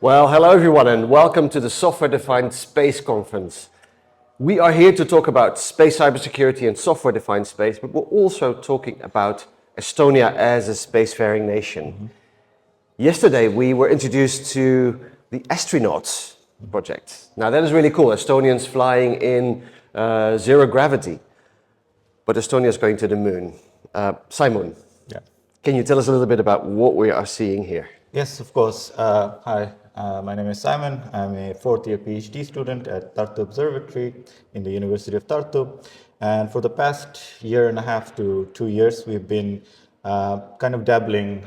Well, hello everyone and welcome to the Software Defined Space Conference. We are here to talk about space cybersecurity and software defined space, but we're also talking about Estonia as a spacefaring nation. Yesterday we were introduced to the Estronauts project. Now that is really cool, Estonians flying in zero gravity, but Estonia is going to the moon. Saimoon, Yeah. can you tell us a little bit about what we are seeing here? Yes, of course. Hi, my name is Simon. I'm a fourth-year PhD student at Tartu Observatory in the University of Tartu. And for the past year and a half to 2 years, we've been kind of dabbling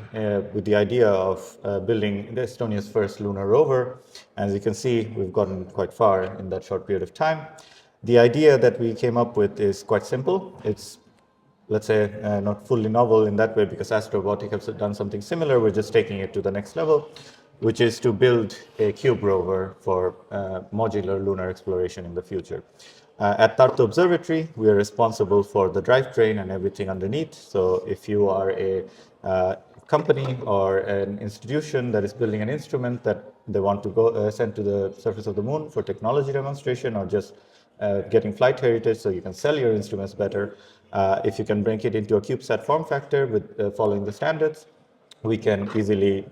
with the idea of building Estonia's first lunar rover. As you can see, we've gotten quite far in that short period of time. The idea that we came up with is quite simple. It's let's say, not fully novel in that way because Astrobotic has done something similar. We're just taking it to the next level, which is to build a Kuup rover for modular lunar exploration in the future. At Tartu Observatory, we are responsible for the drivetrain and everything underneath. So if you are a company or an institution that is building an instrument that they want to go send to the surface of the moon for technology demonstration or just getting flight heritage so you can sell your instruments better. If you can bring it into a CubeSat form factor with following the standards, we can easily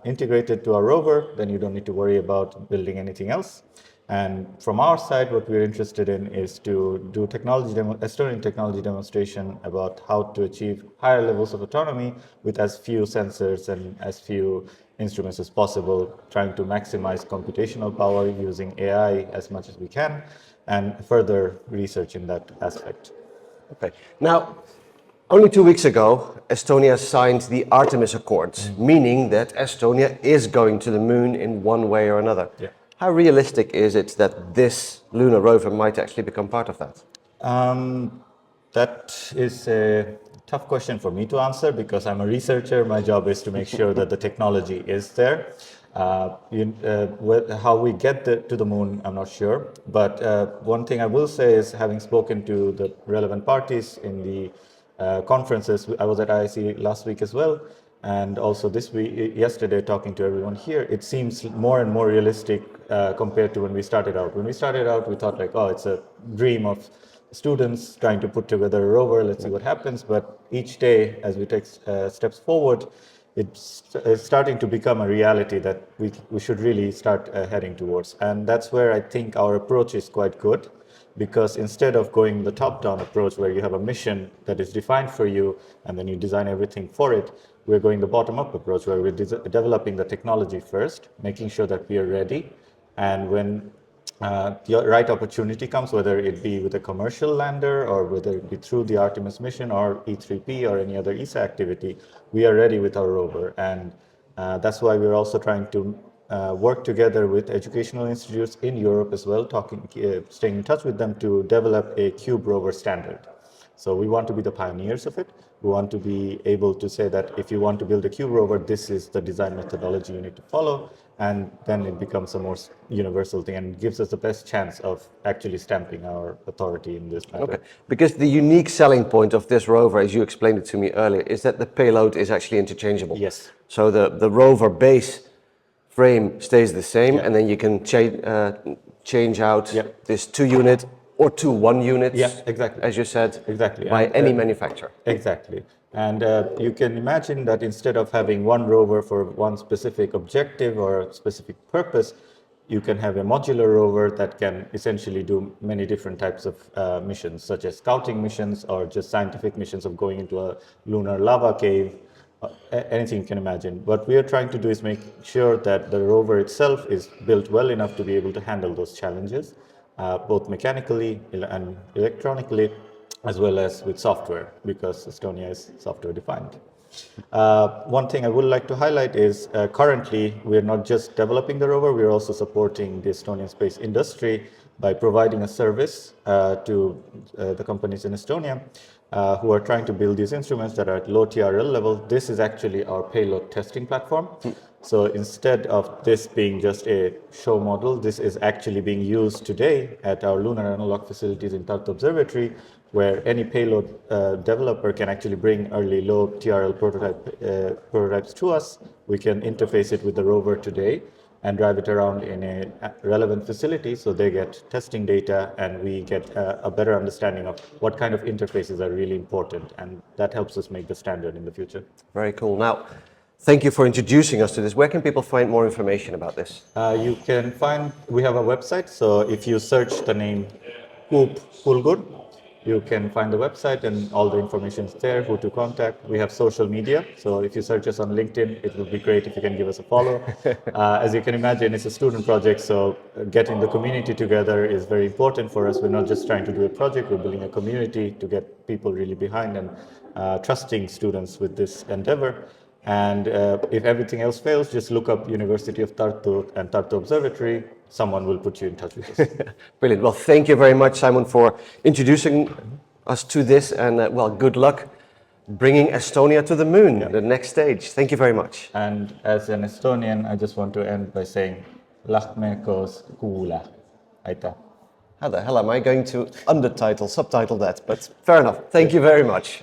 integrate it to our rover, then you don't need to worry about building anything else. And from our side, what we're interested in is to do Estonian technology demonstration about how to achieve higher levels of autonomy with as few sensors and as few instruments as possible, trying to maximize computational power using AI as much as we can, and further research in that aspect. Okay. Now, only 2 weeks ago, Estonia signed the Artemis Accords, meaning that Estonia is going to the moon in one way or another. Yeah. How realistic is it that this lunar rover might actually become part of that? That is a tough question for me to answer because I'm a researcher. My job is to make sure that the technology is there. How we get to the moon, I'm not sure. But one thing I will say is, having spoken to the relevant parties in the conferences, I was at IIC last week as well, and also this week, yesterday, talking to everyone here, it seems more and more realistic compared to when we started out. When we started out, we thought like, oh, it's a dream of students trying to put together a rover, let's see what happens. But each day, as we take steps forward, it's starting to become a reality that we should really start heading towards. And that's where I think our approach is quite good, because instead of going the top-down approach where you have a mission that is defined for you and then you design everything for it, we're going the bottom-up approach where we're developing the technology first, making sure that we are ready. And when the right opportunity comes, whether it be with a commercial lander or whether it be through the Artemis mission or E3P or any other ESA activity, we are ready with our rover. And that's why we're also trying to work together with educational institutes in Europe as well, staying in touch with them to develop a Kuup rover standard. So we want to be the pioneers of it. We want to be able to say that if you want to build a Kuup rover, this is the design methodology you need to follow, and then it becomes a more universal thing and gives us the best chance of actually stamping our authority in this matter. Okay, because the unique selling point of this rover, as you explained it to me earlier, is that the payload is actually interchangeable. Yes. So the rover base frame stays the same, Yeah. and then you can change out Yeah. this 2-unit or 2 1-units, Yeah, exactly. as you said, Exactly. by And, any manufacturer. Exactly. And you can imagine that instead of having one rover for one specific objective or specific purpose, you can have a modular rover that can essentially do many different types of missions, such as scouting missions or just scientific missions of going into a lunar lava cave, anything you can imagine. What we are trying to do is make sure that the rover itself is built well enough to be able to handle those challenges, both mechanically and electronically, as well as with software, because Estonia is software defined. One thing I would like to highlight is currently we're not just developing the rover, we're also supporting the Estonian space industry by providing a service to the companies in Estonia who are trying to build these instruments that are at low TRL level. This is actually our payload testing platform. So instead of this being just a show model, this is actually being used today at our lunar analog facilities in Tartu Observatory, where any payload developer can actually bring early low TRL prototypes to us. We can interface it with the rover today, and drive it around in a relevant facility, so they get testing data and we get a better understanding of what kind of interfaces are really important, and that helps us make the standard in the future. Very cool. Now, thank you for introducing us to this. Where can people find more information about this? We have a website, so if you search the name Kuup Kulgur, you can find the website and all the information is there, who to contact. We have social media, so if you search us on LinkedIn, it would be great if you can give us a follow. As you can imagine, it's a student project, so getting the community together is very important for us. We're not just trying to do a project, we're building a community to get people really behind and trusting students with this endeavor. And if everything else fails, just look up University of Tartu and Tartu Observatory. Someone will put you in touch with us. Brilliant. Well, thank you very much, Saimoon, for introducing us to this, and well, good luck bringing Estonia to the moon, the next stage. Thank you very much. And as an Estonian, I just want to end by saying, Lähme koos Kuule. Aitäh. How the hell am I going to subtitle that? But fair enough. Thank you very much.